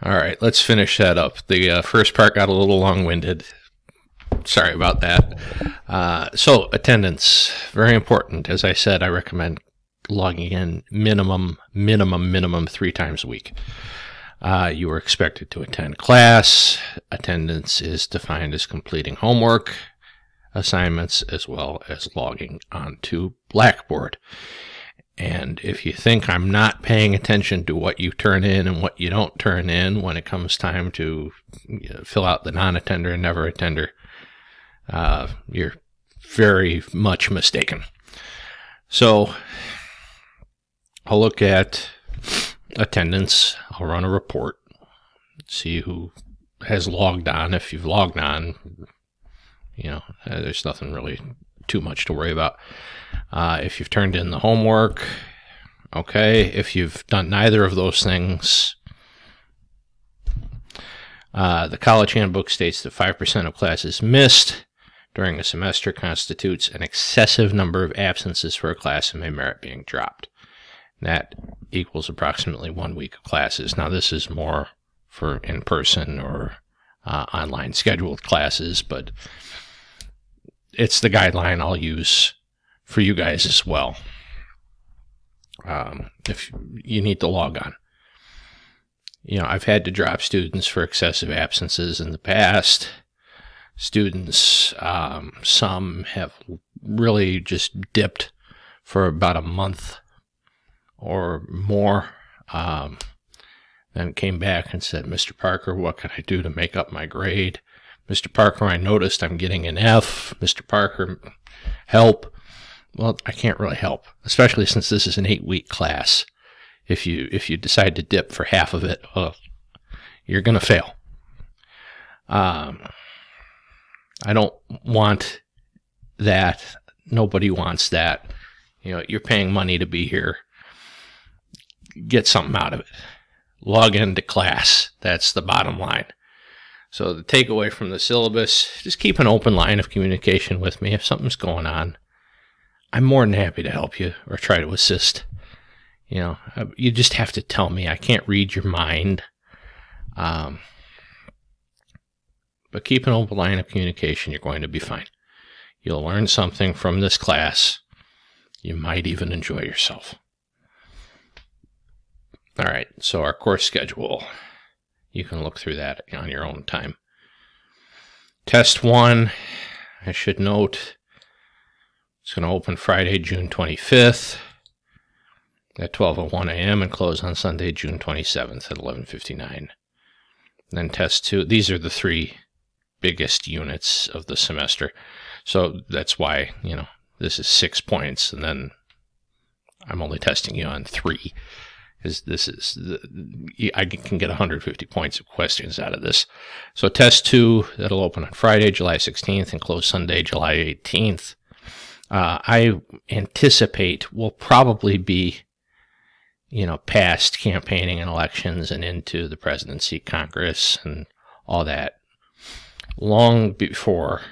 All right, let's finish that up. The first part got a little long-winded. Sorry about that. So attendance, very important. As I said, I recommend logging in minimum 3 times a week. You are expected to attend class. Attendance is defined as completing homework assignments as well as logging onto Blackboard. And if you think I'm not paying attention to what you turn in and what you don't turn in when it comes time to fill out the non-attender and never attender, you're very much mistaken. So I'll look at attendance. I'll run a report, see who has logged on. If you've logged on, there's nothing really too much to worry about. If you've turned in the homework, okay. If you've done neither of those things, the college handbook states that 5% of classes missed during a semester constitutes an excessive number of absences for a class and may merit being dropped. That equals approximately 1 week of classes. Now, this is more for in-person or online scheduled classes, but it's the guideline I'll use for you guys as well. If you need to log on. I've had to drop students for excessive absences in the past. Students, some have really just dipped for about a month or more. Then came back and said, Mr. Parker, what can I do to make up my grade? Mr. Parker, I noticed I'm getting an F. Mr. Parker, help. Well, I can't really help, especially since this is an 8-week class. If you decide to dip for half of it, well, you're going to fail. I don't want that. Nobody wants that. You're paying money to be here. Get something out of it. Log into class. That's the bottom line. So the takeaway from the syllabus, just keep an open line of communication with me. If something's going on, I'm more than happy to help you or try to assist. You just have to tell me. I can't read your mind. But keep an open line of communication. You're going to be fine. You'll learn something from this class. You might even enjoy yourself. All right, so our course schedule. You can look through that on your own time. Test 1, I should note, it's going to open Friday, June 25th at 12:01 a.m. and close on Sunday, June 27th at 11:59. Then test 2, these are the 3 biggest units of the semester. So that's why, this is 6 points, and then I'm only testing you on 3. I can get 150 points of questions out of this. So test 2, that'll open on Friday, July 16th and close Sunday, July 18th. I anticipate we'll probably be, past campaigning and elections and into the presidency, Congress, and all that long before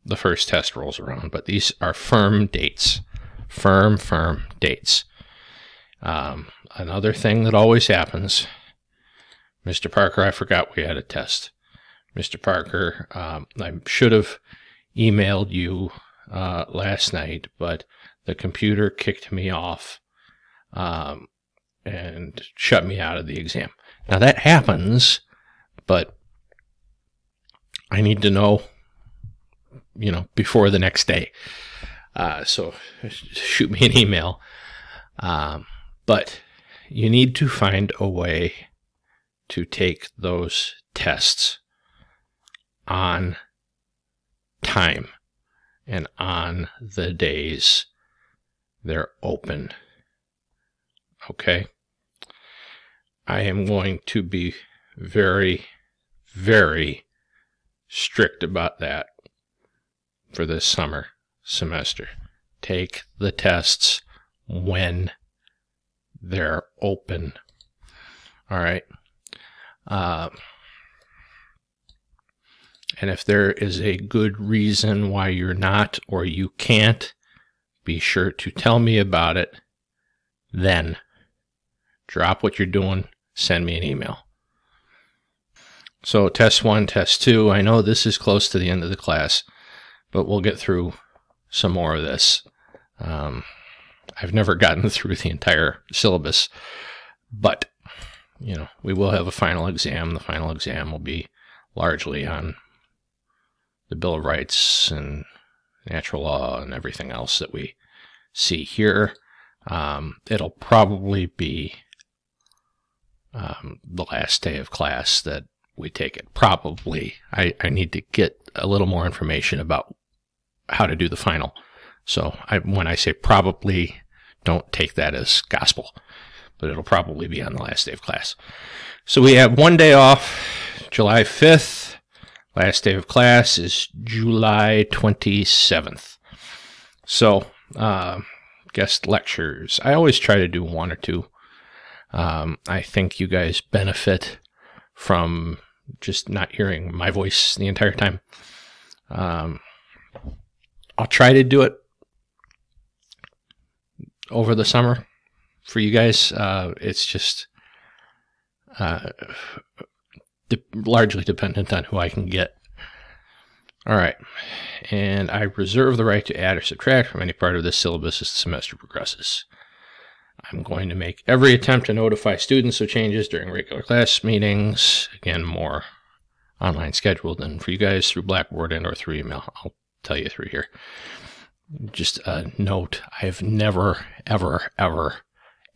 the first test rolls around. But these are firm dates, firm dates. Another thing that always happens, Mr. Parker, I forgot we had a test. Mr. Parker, I should have emailed you last night, but the computer kicked me off and shut me out of the exam. Now that happens, but I need to know, before the next day. So shoot me an email. But you need to find a way to take those tests on time and on the days they're open. Okay? I am going to be very, very strict about that for this summer semester. Take the tests when they're open. All right. And if there is a good reason why you're not or you can't, be sure to tell me about it. Then drop what you're doing, send me an email. So test 1, test 2, I know this is close to the end of the class, but we'll get through some more of this. I've never gotten through the entire syllabus, but, you know, we will have a final exam. The final exam will be largely on the Bill of Rights and natural law and everything else that we see here. It'll probably be the last day of class that we take it. Probably. I need to get a little more information about how to do the final. So when I say probably, don't take that as gospel, but it'll probably be on the last day of class. So we have one day off, July 5th. Last day of class is July 27th. So, guest lectures. I always try to do 1 or 2. I think you guys benefit from just not hearing my voice the entire time. I'll try to do it over the summer for you guys. It's just largely dependent on who I can get. All right. And I reserve the right to add or subtract from any part of this syllabus as the semester progresses. I'm going to make every attempt to notify students of changes during regular class meetings. Again, more online scheduled than for you guys through Blackboard and or through email. I'll tell you through here. Just a note, I've never, ever, ever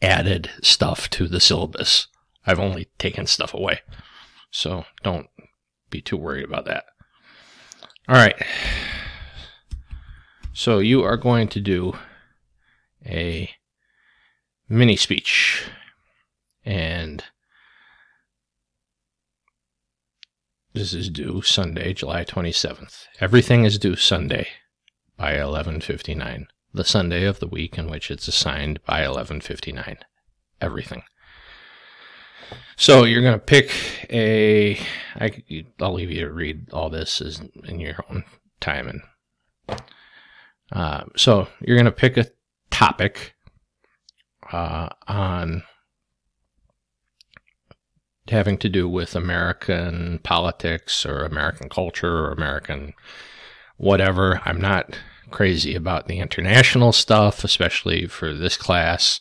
added stuff to the syllabus. I've only taken stuff away. So don't be too worried about that. All right. So you are going to do a mini speech. And this is due Sunday, July 27th. Everything is due Sunday by 11:59. The Sunday of the week in which it's assigned by 11:59. Everything. So you're going to pick I'll leave you to read all this in your own time. And so you're going to pick a topic on having to do with American politics or American culture or American whatever. I'm not crazy about the international stuff, especially for this class.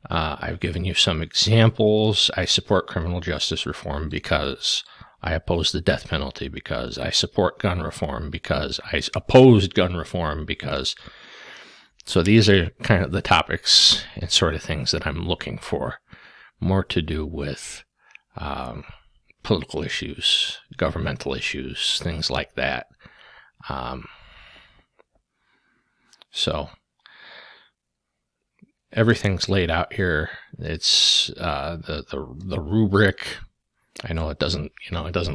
I've given you some examples. I support criminal justice reform because I oppose the death penalty, because I support gun reform, because I opposed gun reform, because... So these are kind of the topics and sort of things that I'm looking for. More to do with political issues, governmental issues, things like that. So everything's laid out here. It's the rubric. I know it doesn't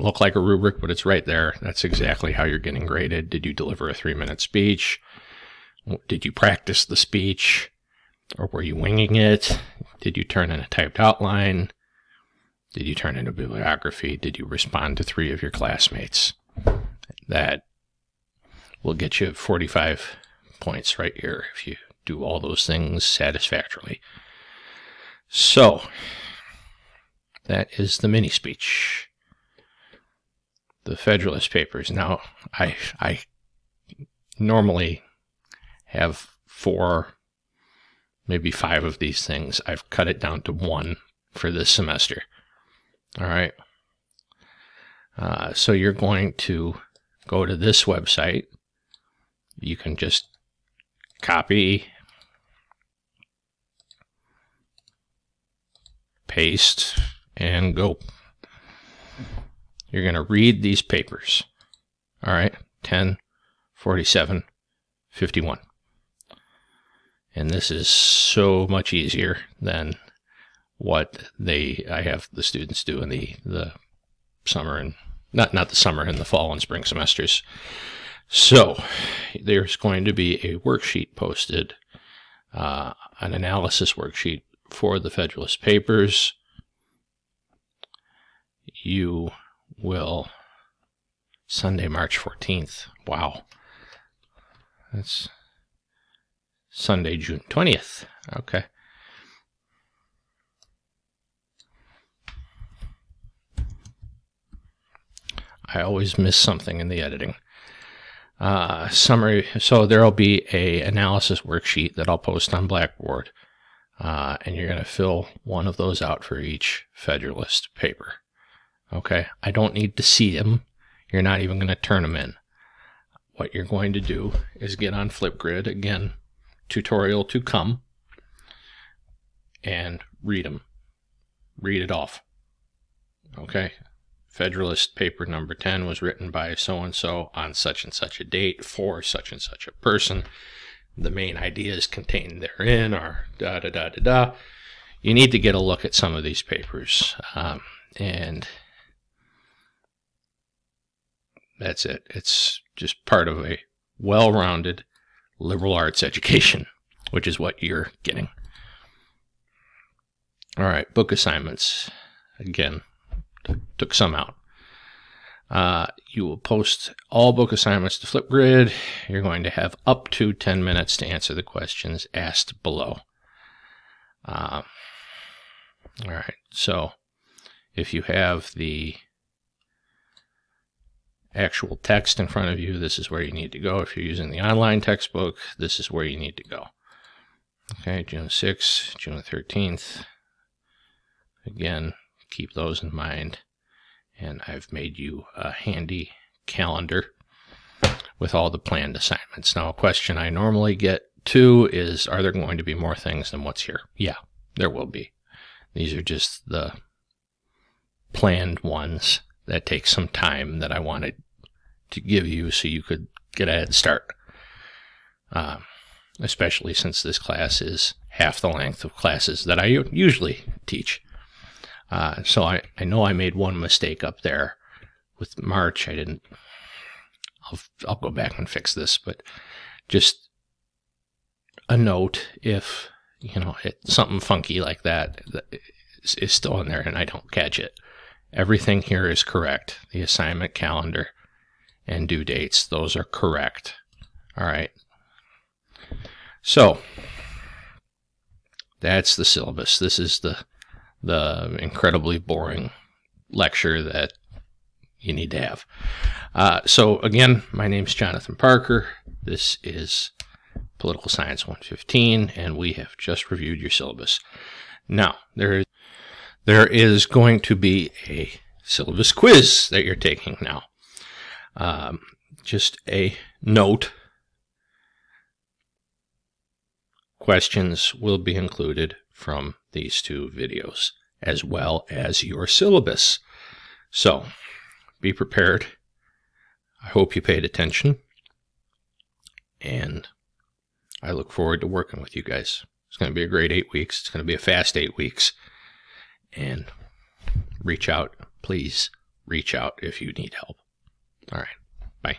look like a rubric, but it's right there. That's exactly how you're getting graded. Did you deliver a 3-minute speech? Did you practice the speech? Or were you winging it? Did you turn in a typed outline? Did you turn in a bibliography? Did you respond to 3 of your classmates? That will get you 45 points right here if you do all those things satisfactorily. So, that is the mini speech. The Federalist Papers. Now, I normally have 4, maybe 5 of these things. I've cut it down to 1 for this semester. All right. So you're going to go to this website. You can just copy, paste, and go. You're going to read these papers. All right. 10, 47, 51. And this is so much easier than what I have the students do in the summer and not the summer and the fall and spring semesters. So there's going to be a worksheet posted, an analysis worksheet for the Federalist Papers. You will Sunday, March 14th. Wow. That's Sunday, June 20th. Okay. I always miss something in the editing. Summary. So there'll be a analysis worksheet that I'll post on Blackboard, and you're going to fill one of those out for each Federalist paper. Okay, I don't need to see them. You're not even going to turn them in. What you're going to do is get on Flipgrid, again, tutorial to come, and read them. Read it off. Okay. Federalist paper number 10 was written by so-and-so on such and such a date for such and such a person. The main ideas contained therein are da-da-da-da-da. You need to get a look at some of these papers. And that's it. It's just part of a well-rounded liberal arts education, which is what you're getting. All right, book assignments. Again, took some out. You will post all book assignments to Flipgrid. You're going to have up to 10 minutes to answer the questions asked below. All right, so if you have the actual text in front of you, this is where you need to go. If you're using the online textbook, this is where you need to go. Okay, June 6th, June 13th. Again, keep those in mind. And I've made you a handy calendar with all the planned assignments. Now, a question I normally get to is, are there going to be more things than what's here? Yeah, there will be. These are just the planned ones that take some time that I wanted to give you so you could get a head start. Especially since this class is half the length of classes that I usually teach. So I know I made one mistake up there with March. I didn't. I'll go back and fix this, but just a note if something funky like that is still in there and I don't catch it. Everything here is correct. The assignment calendar and due dates, those are correct. All right. So that's the syllabus. This is the incredibly boring lecture that you need to have. So again, my name's Jonathan Parker. This is Political Science 115, and we have just reviewed your syllabus. Now, there is going to be a syllabus quiz that you're taking now. Just a note. Questions will be included from these two videos, as well as your syllabus. So, be prepared. I hope you paid attention, and I look forward to working with you guys. It's going to be a great 8 weeks. It's going to be a fast 8 weeks, and reach out. Please reach out if you need help. All right. Bye.